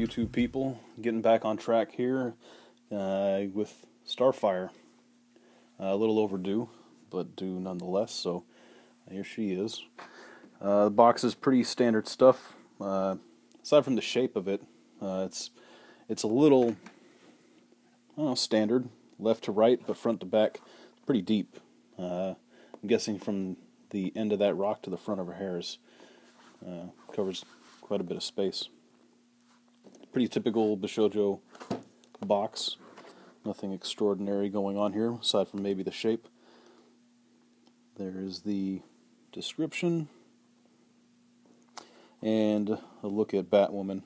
YouTube people? Getting back on track here with Starfire. A little overdue, but due nonetheless, so here she is. The box is pretty standard stuff. Aside from the shape of it, it's a little, I don't know, standard, left to right, but front to back, pretty deep. I'm guessing from the end of that rock to the front of her hairs. Covers quite a bit of space. Pretty typical Bishoujo box. Nothing extraordinary going on here, aside from maybe the shape. There is the description. And a look at Batwoman.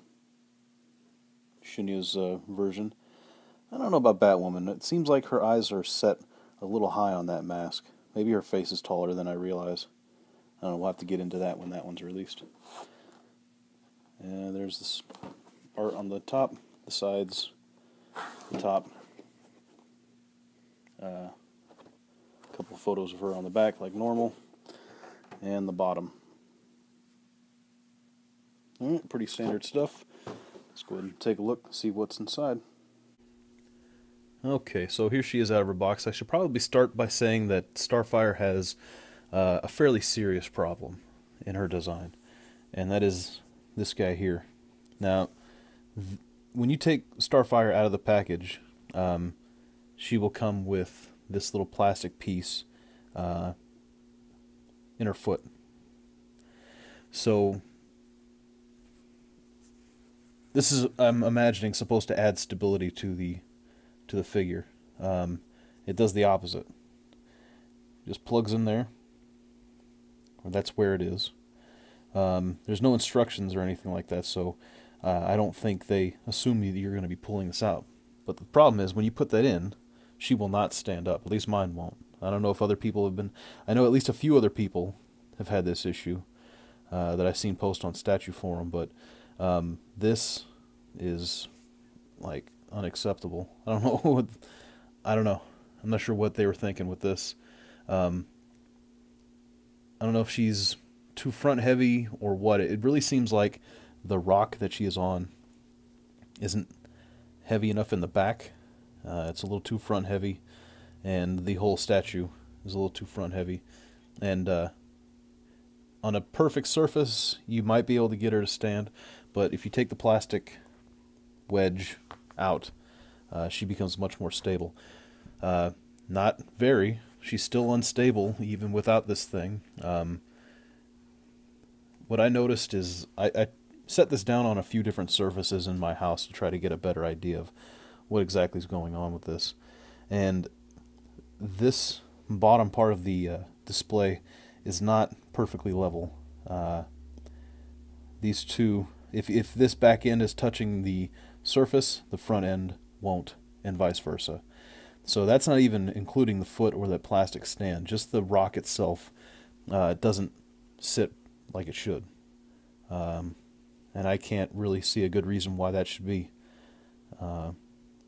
Shinya's version. I don't know about Batwoman. It seems like her eyes are set a little high on that mask. Maybe her face is taller than I realize. I don't know, we'll have to get into that when that one's released. And there's this art on the top, the sides, the top. A couple of photos of her on the back like normal. And the bottom. Alright, pretty standard stuff. Let's go ahead and take a look, see what's inside. Okay, so here she is out of her box. I should probably start by saying that Starfire has a fairly serious problem in her design, and that is this guy here. Now, when you take Starfire out of the package, she will come with this little plastic piece in her foot. So this is, I'm imagining, supposed to add stability to the figure. It does the opposite. Just plugs in there, or that's where it is. There's no instructions or anything like that, so I don't think they assume that you're going to be pulling this out. But the problem is, when you put that in, she will not stand up. At least mine won't. I don't know if other people have been... I know at least a few other people have had this issue that I've seen post on Statue Forum, but this is, like, unacceptable. I don't know. I don't know. I'm not sure what they were thinking with this. I don't know if she's too front heavy or what. It really seems like the rock that she is on isn't heavy enough in the back. It's a little too front heavy, and the whole statue is a little too front heavy. And on a perfect surface, you might be able to get her to stand, but if you take the plastic wedge out, she becomes much more stable. Not very. She's still unstable even without this thing. What I noticed is I set this down on a few different surfaces in my house to try to get a better idea of what exactly is going on with this. And this bottom part of the display is not perfectly level. These two, if this back end is touching the surface, the front end won't, and vice versa. So that's not even including the foot or that plastic stand. Just the rock itself doesn't sit like it should. And I can't really see a good reason why that should be.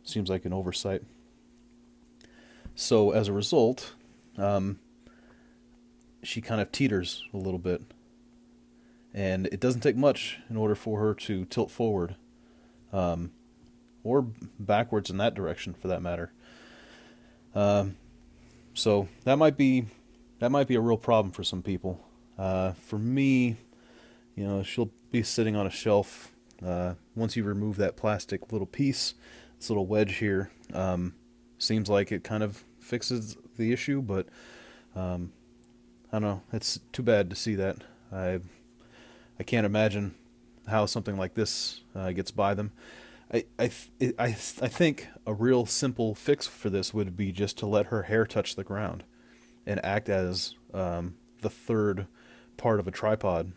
Seems like an oversight. So as a result, she kind of teeters a little bit. And it doesn't take much in order for her to tilt forward. Or backwards in that direction, for that matter. So that might be a real problem for some people. For me, you know, she'll be sitting on a shelf. Once you remove that plastic little piece, this little wedge here, seems like it kind of fixes the issue, but I don't know. It's too bad to see that. I can't imagine how something like this gets by them. I think a real simple fix for this would be just to let her hair touch the ground and act as the third part of a tripod.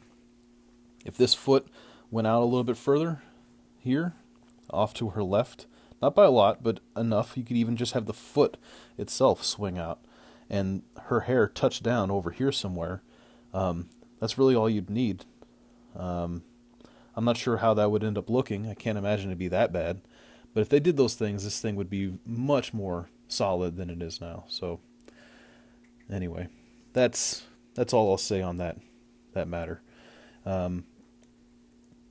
If this foot went out a little bit further here, off to her left, not by a lot, but enough, you could even just have the foot itself swing out and her hair touch down over here somewhere. That's really all you'd need. I'm not sure how that would end up looking. I can't imagine it'd be that bad. But if they did those things, this thing would be much more solid than it is now. So, anyway, that's all I'll say on that matter.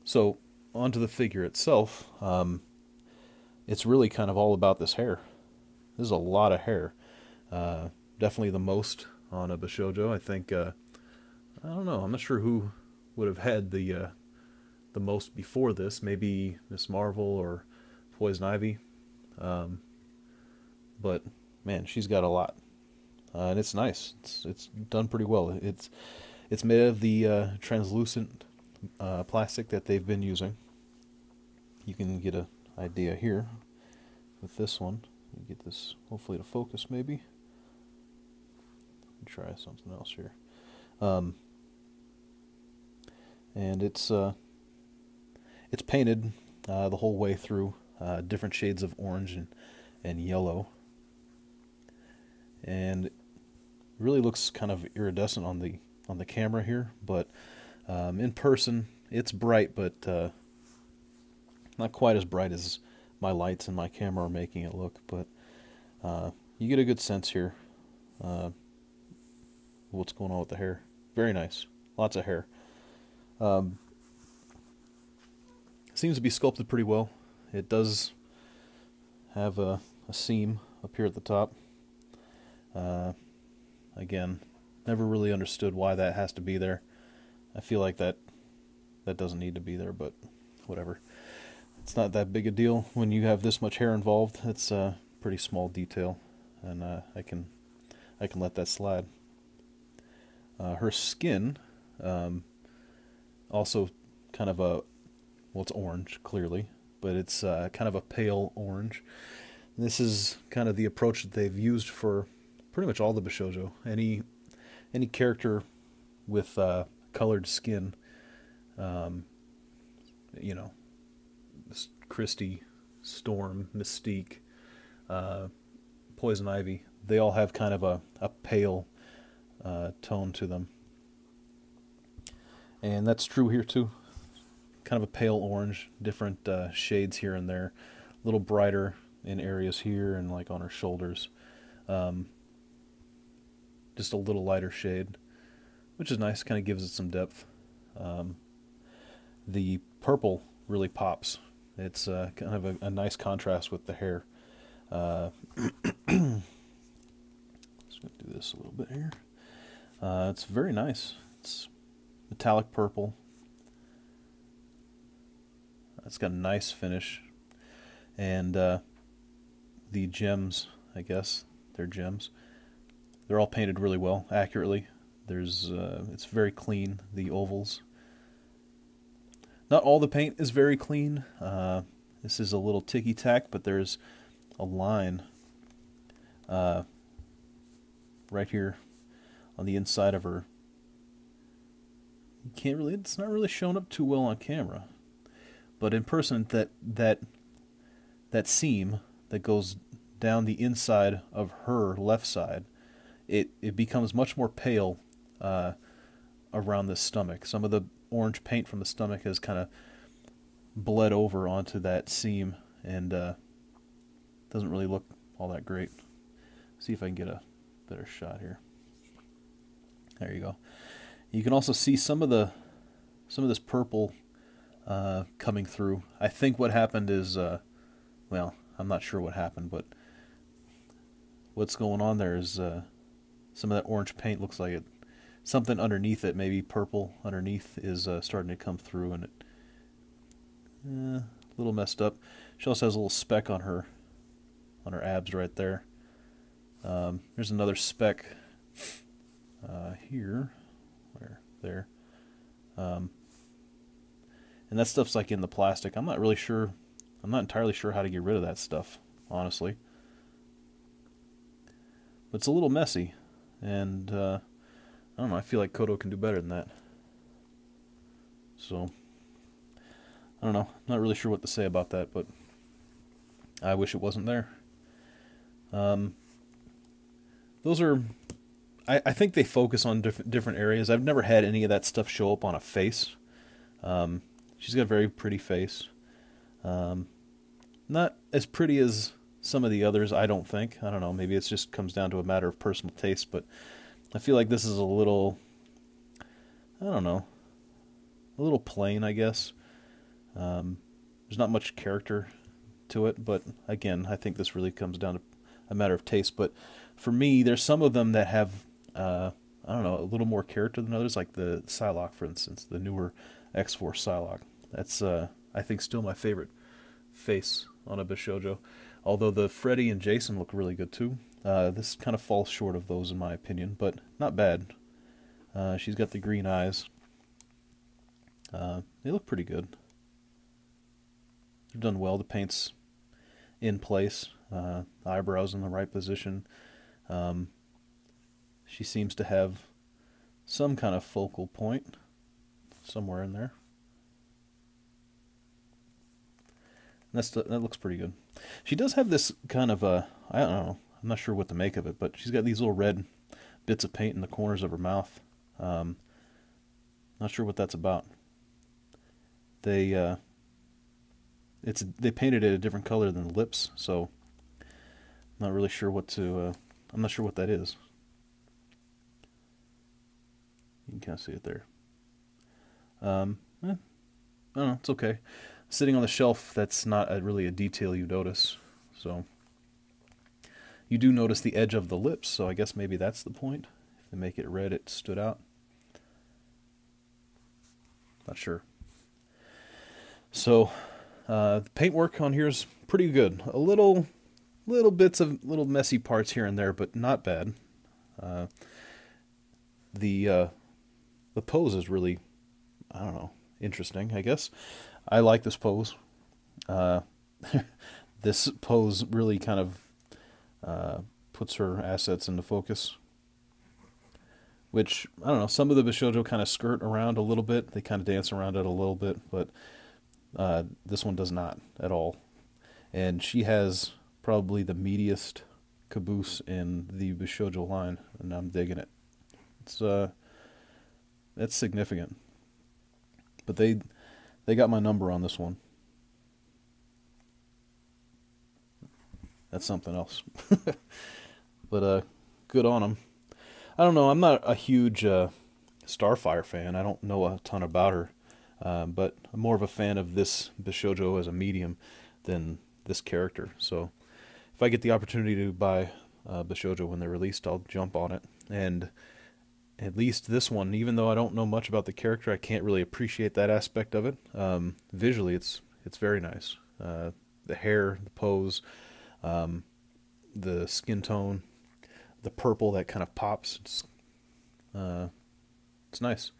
So, onto the figure itself, it's really kind of all about this hair. This is a lot of hair. Definitely the most on a Bishoujo. I think, I don't know, I'm not sure who would have had the most before this. Maybe Miss Marvel or Poison Ivy. But, man, she's got a lot. And it's nice. It's done pretty well. It's made of the translucent plastic that they've been using. You can get an idea here with this one. You get this hopefully to focus maybe. Try something else here. And it's painted the whole way through, different shades of orange and yellow. And it really looks kind of iridescent on the camera here, but in person it's bright, but not quite as bright as my lights and my camera are making it look. But you get a good sense here what's going on with the hair. Very nice. Lots of hair. Seems to be sculpted pretty well. It does have a seam up here at the top. Again, never really understood why that has to be there. I feel like that doesn't need to be there, but whatever. It's not that big a deal when you have this much hair involved. It's a pretty small detail, and I can let that slide. Her skin, also kind of well, it's orange clearly, but it's kind of a pale orange. This is kind of the approach that they've used for pretty much all the Bishoujo. Any character with colored skin, you know, Christie, Storm, Mystique, Poison Ivy, they all have kind of a pale tone to them. And that's true here too. Kind of a pale orange, different shades here and there. A little brighter in areas here and like on her shoulders. Just a little lighter shade, which is nice, kind of gives it some depth. The purple really pops. It's kind of a nice contrast with the hair. Just going to do this a little bit here. It's very nice. It's metallic purple. It's got a nice finish. And the gems, I guess, they're gems. They're all painted really well, accurately. It's very clean, the ovals. Not all the paint is very clean. This is a little ticky-tack, but there's a line right here on the inside of her. It's not really shown up too well on camera. But in person, that seam that goes down the inside of her left side, it becomes much more pale around the stomach. Some of the orange paint from the stomach has kind of bled over onto that seam and doesn't really look all that great. See if I can get a better shot here. There you go. You can also see some of this purple coming through. I think what happened is, well, I'm not sure what happened, but what's going on there is some of that orange paint looks like something underneath it, maybe purple underneath, is starting to come through, and a little messed up. She also has a little speck on her abs right there. There's another speck here, there, and that stuff's like in the plastic. I'm not entirely sure how to get rid of that stuff, honestly. But it's a little messy, and I don't know, I feel like Kodo can do better than that. So, I don't know, not really sure what to say about that, but I wish it wasn't there. Those are, I think they focus on different areas. I've never had any of that stuff show up on a face. She's got a very pretty face. Not as pretty as some of the others, I don't think. I don't know, maybe it just comes down to a matter of personal taste, but I feel like this is a little, I don't know, a little plain, I guess. There's not much character to it, but again, I think this really comes down to a matter of taste. But for me, there's some of them that have, I don't know, a little more character than others, like the Psylocke, for instance, the newer X-Force Psylocke. That's, I think, still my favorite face on a Bishoujo. Although the Freddy and Jason look really good too. This kind of falls short of those in my opinion, but not bad. She's got the green eyes. They look pretty good. They've done well. The paint's in place. Eyebrows in the right position. She seems to have some kind of focal point somewhere in there. That looks pretty good. She does have this kind of I don't know, I'm not sure what to make of it, but she's got these little red bits of paint in the corners of her mouth. Not sure what that's about. They painted it a different color than the lips, so I'm not really sure what to. I'm not sure what that is. You can kind of see it there. I don't know. It's okay. Sitting on the shelf, that's not really a detail you notice. So you do notice the edge of the lips, so I guess maybe that's the point. If they make it red, it stood out. Not sure. So the paintwork on here is pretty good. A little bits of little messy parts here and there, but not bad. The pose is really, I don't know, interesting, I guess. I like this pose. This pose really kind of puts her assets into focus. Which, I don't know, some of the Bishoujo kind of skirt around a little bit. They kind of dance around it a little bit, but this one does not at all. And she has probably the meatiest caboose in the Bishoujo line, and I'm digging it. It's significant. But they got my number on this one. That's something else. But good on them. I don't know, I'm not a huge Starfire fan. I don't know a ton about her. But I'm more of a fan of this Bishoujo as a medium than this character. So if I get the opportunity to buy Bishoujo when they're released, I'll jump on it. And at least this one, even though I don't know much about the character, I can't really appreciate that aspect of it. Visually, it's very nice. The hair, the pose, the skin tone, the purple that kind of pops. It's nice.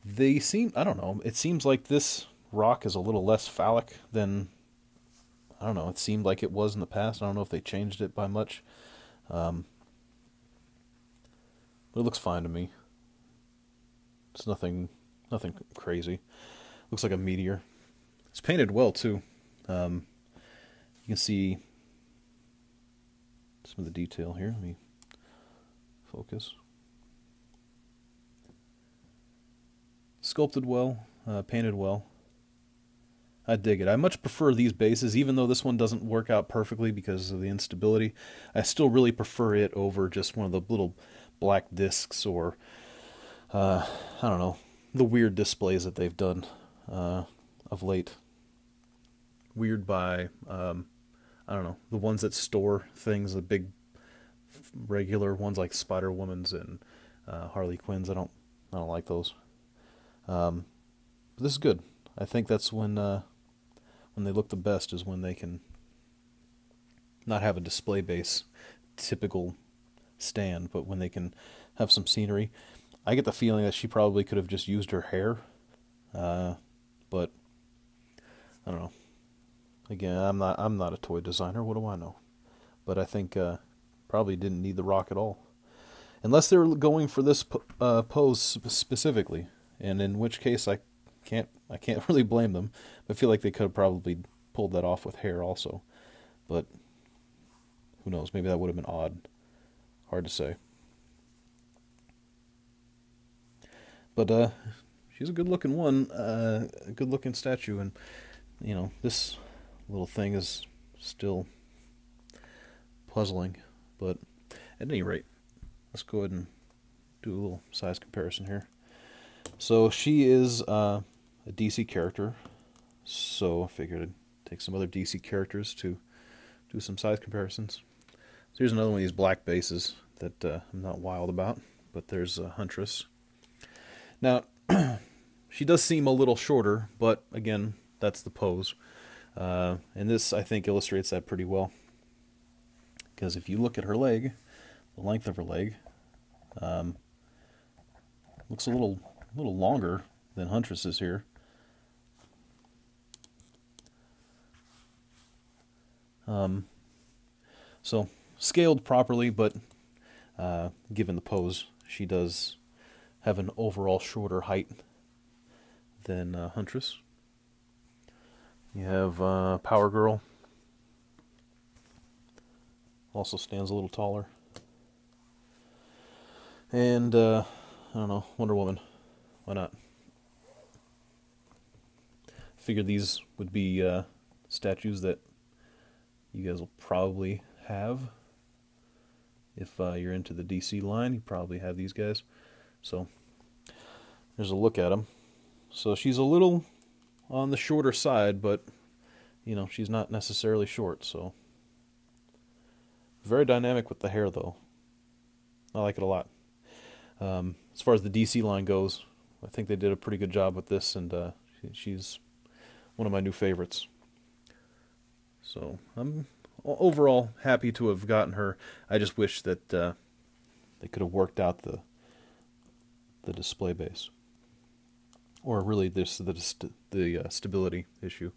They seem, I don't know, it seems like this rock is a little less phallic than, I don't know, it seemed like it was in the past. I don't know if they changed it by much. But it looks fine to me. It's nothing crazy. Looks like a meteor. It's painted well too. You can see some of the detail here. Let me focus. Sculpted well, painted well. I dig it. I much prefer these bases, even though this one doesn't work out perfectly because of the instability. I still really prefer it over just one of the little black discs or, I don't know, the weird displays that they've done of late. Weird by, I don't know, the ones that store things, the big regular ones like Spider-Woman's and Harley Quinn's. I don't like those. But this is good. I think that's when they look the best, is when they can not have a display base typical stand, but when they can have some scenery. I get the feeling that she probably could have just used her hair, but I don't know. Again, I'm not a toy designer. What do I know? But I think probably didn't need the rock at all, unless they were going for this pose specifically, and in which case I can't really blame them. I feel like they could have probably pulled that off with hair also, but who knows? Maybe that would have been odd. Hard to say. But she's a good-looking one, a good-looking statue, and you know, this little thing is still puzzling. But at any rate, let's go ahead and do a little size comparison here. So she is a a DC character, so I figured I'd take some other DC characters to do some size comparisons. So here's another one of these black bases that I'm not wild about, but there's Huntress. Now, she does seem a little shorter, but again, that's the pose. And this, I think, illustrates that pretty well. Because if you look at her leg, the length of her leg looks a little longer than Huntress's here. So scaled properly, but given the pose, she does have an overall shorter height than Huntress. You have Power Girl, also stands a little taller. And, I don't know, Wonder Woman. Why not? Figured these would be statues that you guys will probably have. If you're into the DC line, you probably have these guys. So, there's a look at them. So she's a little on the shorter side, but, you know, she's not necessarily short, so. Very dynamic with the hair, though. I like it a lot. As far as the DC line goes, I think they did a pretty good job with this, and she's one of my new favorites. So I'm overall happy to have gotten her. I just wish that they could have worked out the display base, or really the stability issue.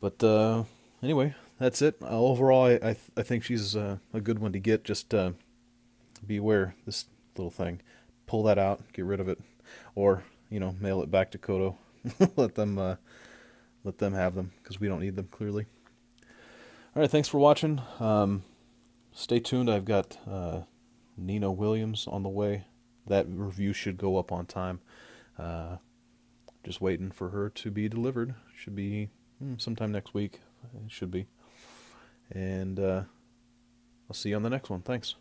But anyway, that's it. Overall, I think she's a good one to get. Just beware this little thing. Pull that out, get rid of it, or mail it back to Kodo. let them have them, because we don't need them, clearly. All right, thanks for watching. Stay tuned. I've got Nina Williams on the way. That review should go up on time. Just waiting for her to be delivered. Should be sometime next week. It should be. And I'll see you on the next one. Thanks.